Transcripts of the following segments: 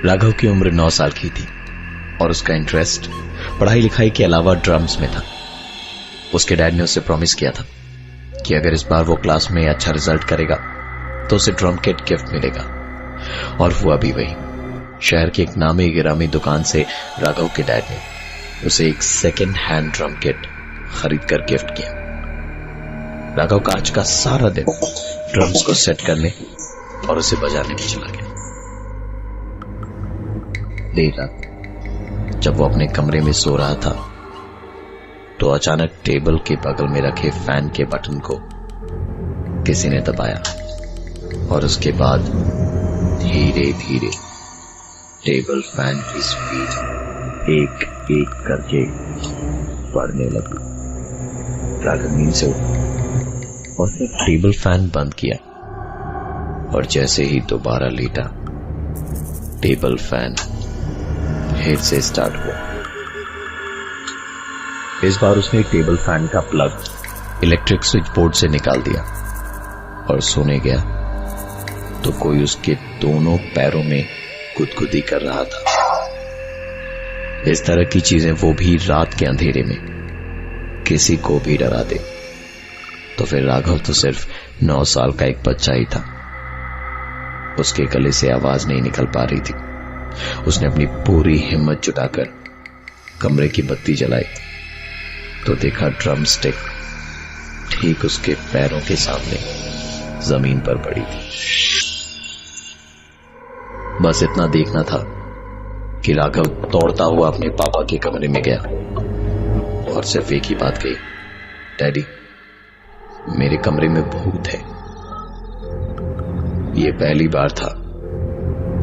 राघव की उम्र 9 साल की थी और उसका इंटरेस्ट पढ़ाई लिखाई के अलावा ड्रम्स में था। उसके डैड ने उसे प्रॉमिस किया था कि अगर इस बार वो क्लास में अच्छा रिजल्ट करेगा तो उसे ड्रम किट गिफ्ट मिलेगा। और हुआ भी वही। शहर की एक नामी गिरामी दुकान से राघव के डैड ने उसे एक सेकेंड हैंड ड्रम किट खरीद कर गिफ्ट किया। राघव का आज का सारा दिन ड्रम्स को सेट करने और उसे बजाने में चला गया। देर रात जब वो अपने कमरे में सो रहा था तो अचानक टेबल के बगल में रखे फैन के बटन को किसी ने दबाया और उसके बाद धीरे धीरे टेबल फैन की स्पीड एक एक करके बढ़ने लगी। राघव नींद से उठा और टेबल फैन बंद किया और जैसे ही दोबारा लेटा टेबल फैन फिर से स्टार्ट हुआ। इस बार उसने टेबल फैन का प्लग इलेक्ट्रिक स्विच बोर्ड से निकाल दिया और सोने गया तो कोई उसके दोनों पैरों में गुदगुदी कर रहा था। इस तरह की चीजें वो भी रात के अंधेरे में किसी को भी डरा दे तो फिर राघव तो सिर्फ 9 साल का एक बच्चा ही था। उसके गले से आवाज नहीं निकल पा रही थी। उसने अपनी पूरी हिम्मत जुटाकर कमरे की बत्ती जलाई तो देखा ड्रम स्टिक ठीक उसके पैरों के सामने जमीन पर पड़ी थी। बस इतना देखना था कि राघव दौड़ता हुआ अपने पापा के कमरे में गया और सिर्फ एक ही बात कही, डैडी मेरे कमरे में भूत है। यह पहली बार था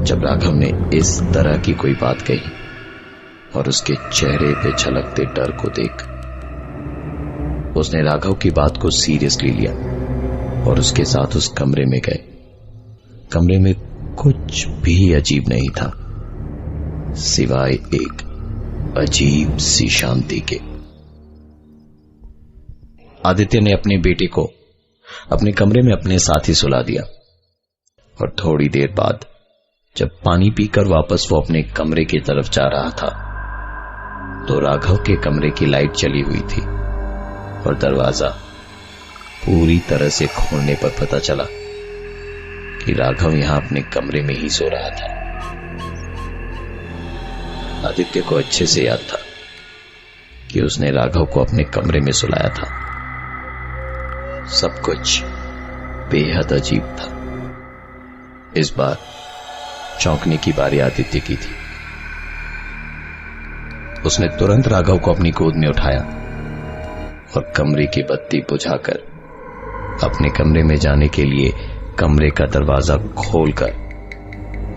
जब राघव ने इस तरह की कोई बात कही और उसके चेहरे पे झलकते डर को देख उसने राघव की बात को सीरियसली लिया और उसके साथ उस कमरे में गए। कमरे में कुछ भी अजीब नहीं था सिवाय एक अजीब सी शांति के। आदित्य ने अपने बेटे को अपने कमरे में अपने साथ ही सुला दिया और थोड़ी देर बाद जब पानी पीकर वापस वो अपने कमरे की तरफ जा रहा था तो राघव के कमरे की लाइट चली हुई थी और दरवाजा पूरी तरह से खोलने पर पता चला कि राघव यहां अपने कमरे में ही सो रहा था। आदित्य को अच्छे से याद था कि उसने राघव को अपने कमरे में सुलाया था। सब कुछ बेहद अजीब था। इस बार चौंकने की बारी आदित्य की थी। उसने तुरंत राघव को अपनी गोद में उठाया और कमरे की बत्ती बुझाकर अपने कमरे में जाने के लिए कमरे का दरवाजा खोलकर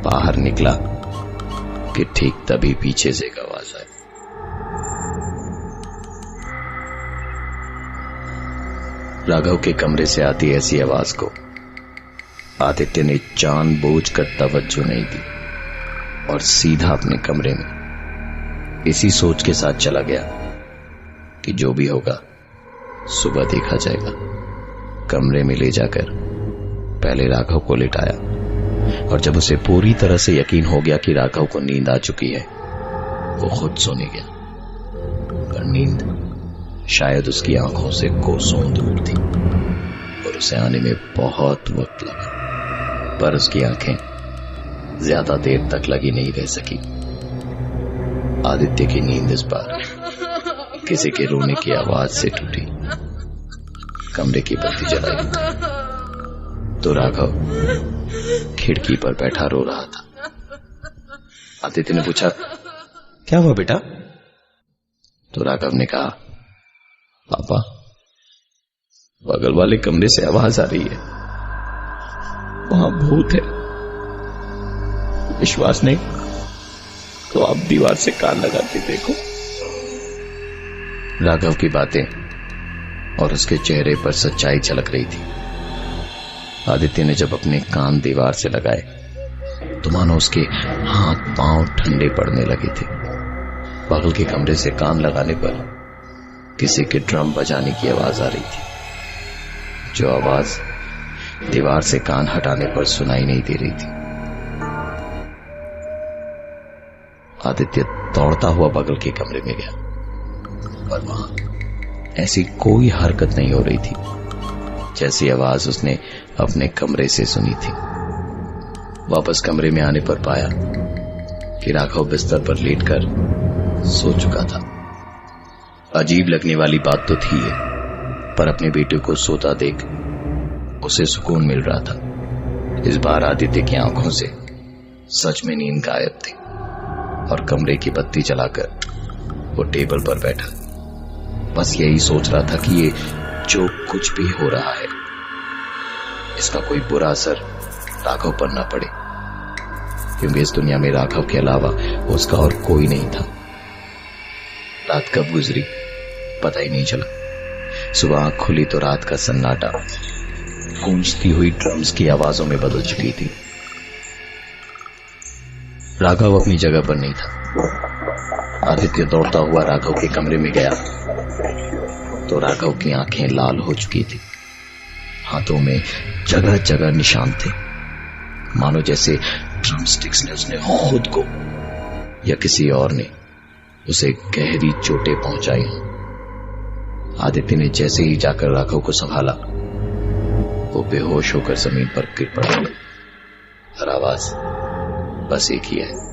बाहर निकला कि ठीक तभी पीछे से एक आवाज आई। राघव के कमरे से आती ऐसी आवाज को आदित्य ने जानबूझकर तवज्जो नहीं दी और सीधा अपने कमरे में इसी सोच के साथ चला गया कि जो भी होगा सुबह देखा जाएगा। कमरे में ले जाकर पहले राघव को लिटाया और जब उसे पूरी तरह से यकीन हो गया कि राघव को नींद आ चुकी है वो खुद सोने गया। पर नींद शायद उसकी आंखों से कोसों दूर थी और उसे आने में बहुत वक्त लगा। पर उसकी आंखें ज्यादा देर तक लगी नहीं रह सकी। आदित्य की नींद इस बार किसी के रोने की आवाज से टूटी। कमरे की बत्ती जलाई तो राघव खिड़की पर बैठा रो रहा था। आदित्य ने पूछा, क्या हुआ बेटा? तो राघव ने कहा, पापा बगल वाले कमरे से आवाज आ रही है, वहां भूत है। विश्वास नहीं तो आप दीवार से कान लगा के देखो। राघव की बातें और उसके चेहरे पर सच्चाई झलक रही थी। आदित्य ने जब अपने कान दीवार से लगाए तो मानो उसके हाथ पांव ठंडे पड़ने लगे थे। बगल के कमरे से कान लगाने पर किसी के ड्रम बजाने की आवाज आ रही थी, जो आवाज दीवार से कान हटाने पर सुनाई नहीं दे रही थी। आदित्य दौड़ता हुआ बगल के कमरे में गया, पर वहां ऐसी कोई हरकत नहीं हो रही थी जैसी आवाज उसने अपने कमरे से सुनी थी। वापस कमरे में आने पर पाया कि राघव बिस्तर पर लेटकर सो चुका था। अजीब लगने वाली बात तो थी, पर अपने बेटे को सोता देख उसे सुकून मिल रहा था। इस बार आदित्य की आंखों से सच में नींद गायब थी और कमरे की बत्ती जलाकर वो टेबल पर बैठा बस यही सोच रहा था कि ये जो कुछ भी हो रहा है इसका कोई बुरा असर राघव पर ना पड़े, क्योंकि इस दुनिया में राघव के अलावा उसका और कोई नहीं था। रात कब गुजरी पता ही नहीं चला। सुबह आंख खुली तो रात का सन्नाटा गूंजती हुई ड्रम्स की आवाजों में बदल चुकी थी। राघव अपनी जगह पर नहीं था। आदित्य दौड़ता हुआ राघव के कमरे में गया तो राघव की आंखें लाल हो चुकी थी। हाथों में जगह जगह निशान थे, मानो जैसे ड्रमस्टिक्स ने उसने खुद को या किसी और ने उसे गहरी चोटें पहुंचाई हों। आदित्य ने जैसे ही जाकर राघव को संभाला वो बेहोश होकर जमीन पर गिर पड़ा और आवाज बस एक ही है,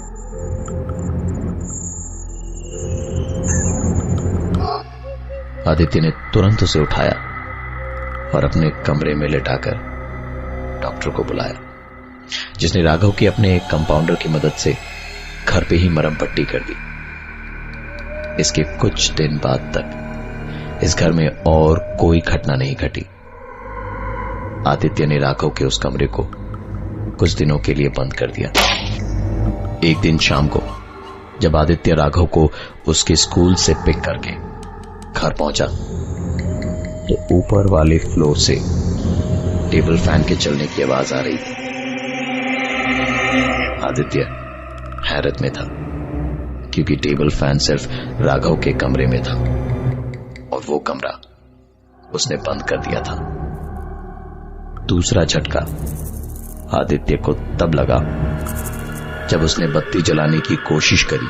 आदित्य ने तुरंत उसे उठाया और अपने कमरे में लेटाकर डॉक्टर को बुलाया, जिसने राघव की अपने एक कंपाउंडर की मदद से घर पे ही मरहम पट्टी कर दी। इसके कुछ दिन बाद तक इस घर में और कोई घटना नहीं घटी। आदित्य ने राघव के उस कमरे को कुछ दिनों के लिए बंद कर दिया। एक दिन शाम को जब आदित्य राघव को उसके स्कूल से पिक करके घर पहुंचा तो ऊपर वाले फ्लोर से टेबल फैन के चलने की आवाज आ रही थी। आदित्य हैरत में था, क्योंकि टेबल फैन सिर्फ राघव के कमरे में था और वो कमरा उसने बंद कर दिया था। दूसरा झटका आदित्य को तब लगा जब उसने बत्ती जलाने की कोशिश करी,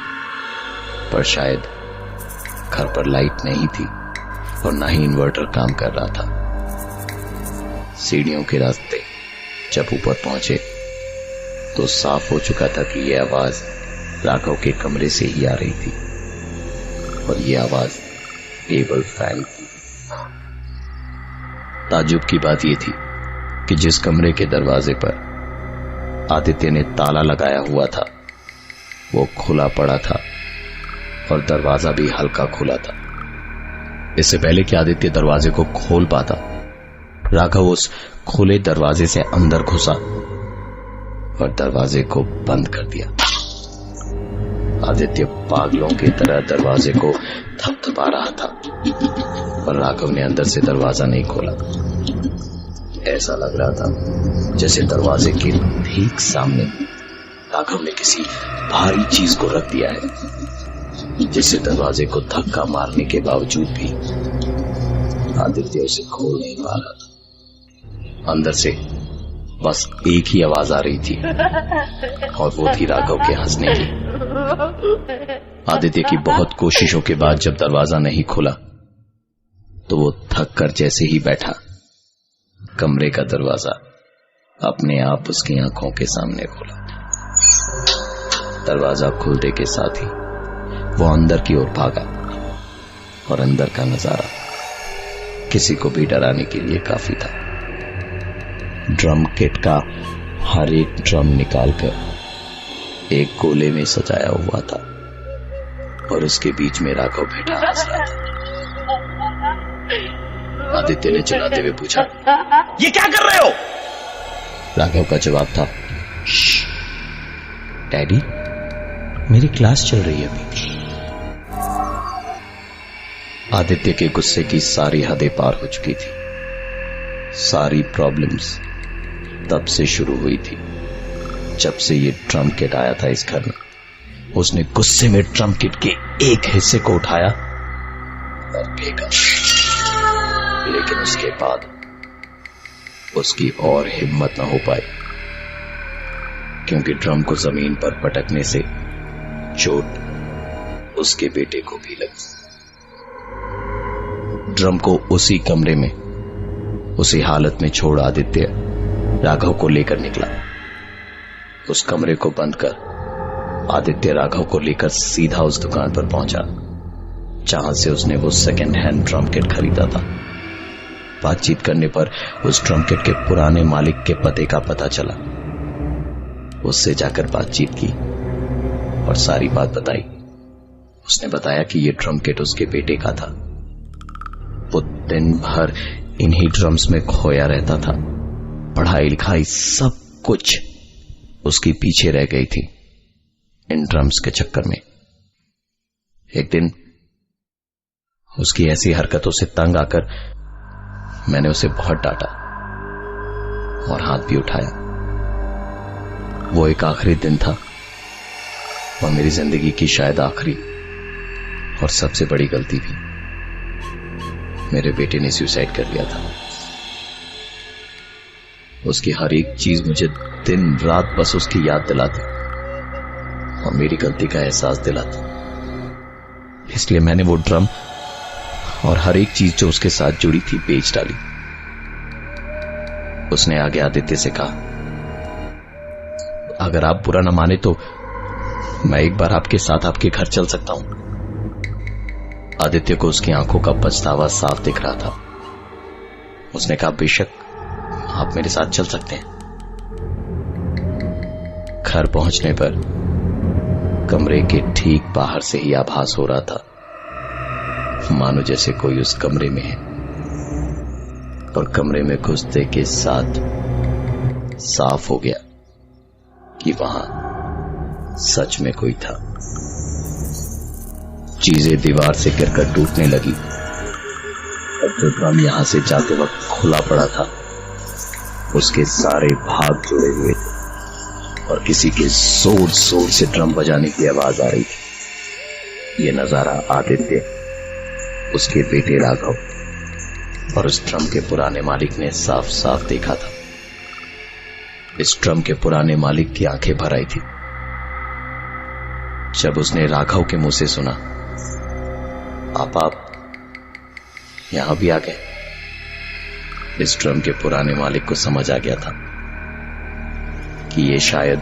पर शायद घर पर लाइट नहीं थी और ना ही इन्वर्टर काम कर रहा था। सीढ़ियों के रास्ते जब ऊपर पहुंचे तो साफ हो चुका था कि यह आवाज राघव के कमरे से ही आ रही थी और यह आवाज टेबल फैन की। ताज्जुब की बात यह थी कि जिस कमरे के दरवाजे पर आदित्य ने ताला लगाया हुआ था वो खुला पड़ा था और दरवाजा भी हल्का खुला था। इससे पहले कि आदित्य दरवाजे को खोल पाता, राघव उस खुले दरवाजे से अंदर घुसा और दरवाजे को बंद कर दिया। आदित्य पागलों की तरह दरवाजे को थपथपा रहा था और राघव ने अंदर से दरवाजा नहीं खोला। ऐसा लग रहा था जैसे दरवाजे के ठीक सामने राघव ने किसी भारी चीज को रख दिया है, जिससे दरवाजे को धक्का मारने के बावजूद भी आदित्य उसे खोल नहीं पा रहा था। अंदर से बस एक ही आवाज आ रही थी और वो थी राघव के हंसने की। आदित्य की बहुत कोशिशों के बाद जब दरवाजा नहीं खुला तो वो थक कर जैसे ही बैठा, कमरे का दरवाजा अपने आप उसकी आंखों के सामने खुला। दरवाजा खुलने के साथ ही वो अंदर की ओर भागा और अंदर का नजारा किसी को भी डराने के लिए काफी था। ड्रम किट का हर एक ड्रम निकालकर एक गोले में सजाया हुआ था और उसके बीच में राघव बैठा हंस रहा था। आदित्य ने चिल्लाते हुए पूछा, ये क्या कर रहे हो? राघव का जवाब था, डैडी मेरी क्लास चल रही है अभी। आदित्य के गुस्से की सारी हदें पार हो चुकी थी। सारी प्रॉब्लम्स तब से शुरू हुई थी जब से ये ड्रम किट आया था इस घर में। उसने गुस्से में ड्रम किट के एक हिस्से को उठाया और फेंका, लेकिन उसके बाद उसकी और हिम्मत न हो पाई, क्योंकि ड्रम को जमीन पर पटकने से चोट उसके बेटे को भी लगी। ड्रम को उसी कमरे में उसी हालत में छोड़ आदित्य राघव को लेकर निकला। उस कमरे को बंद कर आदित्य राघव को लेकर सीधा उस दुकान पर पहुंचा जहां से उसने वो सेकेंड हैंड ड्रम किट खरीदा था। बातचीत करने पर उस ड्रम किट के पुराने मालिक के पते का पता चला। उससे जाकर बातचीत की और सारी बात बताई। उसने बताया कि ये ड्रम किट उसके बेटे का था। वो दिन भर इन्हीं ड्रम्स में खोया रहता था। पढ़ाई लिखाई सब कुछ उसकी पीछे रह गई थी इन ड्रम्स के चक्कर में। एक दिन उसकी ऐसी हरकतों से तंग आकर मैंने उसे बहुत डांटा और हाथ भी उठाया। वो एक आखिरी दिन था और मेरी जिंदगी की शायद आखिरी और सबसे बड़ी गलती भी। मेरे बेटे ने सुसाइड कर लिया था। उसकी हर एक चीज मुझे दिन रात बस उसकी याद दिलाती और मेरी गलती का एहसास दिलाती। इसलिए मैंने वो ड्रम और हर एक चीज जो उसके साथ जुड़ी थी बेच डाली। उसने आगे आदित्य से कहा, अगर आप बुरा न माने तो मैं एक बार आपके साथ आपके घर चल सकता हूं। आदित्य को उसकी आंखों का पछतावा साफ दिख रहा था। उसने कहा, बेशक आप मेरे साथ चल सकते हैं। घर पहुंचने पर कमरे के ठीक बाहर से ही आभास हो रहा था मानो जैसे कोई उस कमरे में है। और कमरे में घुसते के साथ साफ हो गया कि वहां सच में कोई था। चीजें दीवार से गिरकर टूटने लगी और जो ड्रम यहां से जाते वक्त खुला पड़ा था उसके सारे भाग जुड़े हुए थे और किसी के जोर जोर से ड्रम बजाने की आवाज आ रही थी। ये नजारा आदित्य, उसके बेटे राघव और उस ड्रम के पुराने मालिक ने साफ साफ देखा था। इस ड्रम के पुराने मालिक की आंखें भर आई थी जब उसने राघव के मुंह से सुना, आप यहां भी आ गए। इस ड्रम के पुराने मालिक को समझ आ गया था कि ये शायद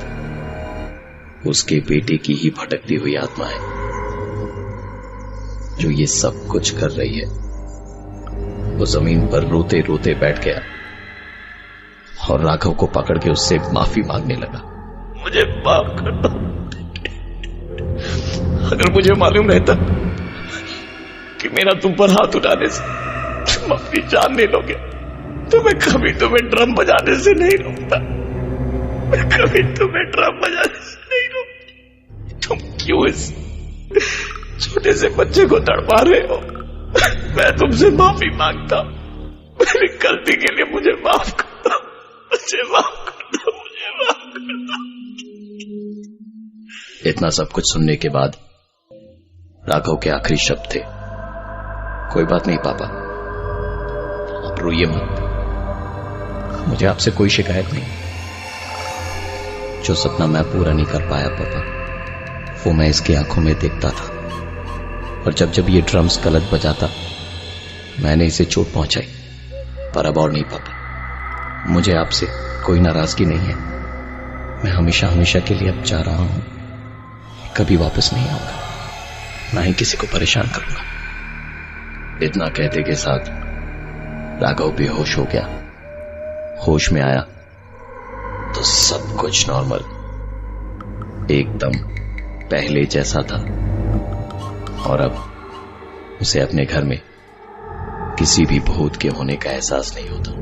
उसके बेटे की ही भटकती हुई आत्मा है जो ये सब कुछ कर रही है। वो जमीन पर रोते रोते बैठ गया और राघव को पकड़ के उससे माफी मांगने लगा। मुझे माफ कर दो। अगर मुझे मालूम रहता कि मेरा तुम पर हाथ उठाने से तुम अपनी जान ले लोगे तो मैं कभी तुम्हें ड्रम बजाने से नहीं रोकता। मैं कभी तुम्हें ड्रम बजाने से नहीं रोकता। तुम क्यों इस छोटे से बच्चे को तड़पा रहे हो? मैं तुमसे माफी मांगता हूं। मेरी गलती के लिए मुझे माफ कर दो। मुझे माफ कर दो। मुझे माफ कर दो। इतना सब कुछ सुनने के बाद राघव के आखिरी शब्द थे, कोई बात नहीं पापा, आप रोइए मत। मुझे आपसे कोई शिकायत नहीं। जो सपना मैं पूरा नहीं कर पाया पापा, वो मैं इसकी आंखों में देखता था और जब जब ये ड्रम्स गलत बजाता मैंने इसे चोट पहुंचाई। पर अब और नहीं पापा, मुझे आपसे कोई नाराजगी नहीं है। मैं हमेशा हमेशा के लिए अब जा रहा हूं, कभी वापस नहीं आऊंगा, ना ही किसी को परेशान करूंगा। इतना कहते के साथ राघव बेहोश हो गया। होश में आया तो सब कुछ नॉर्मल, एकदम पहले जैसा था और अब उसे अपने घर में किसी भी भूत के होने का एहसास नहीं होता।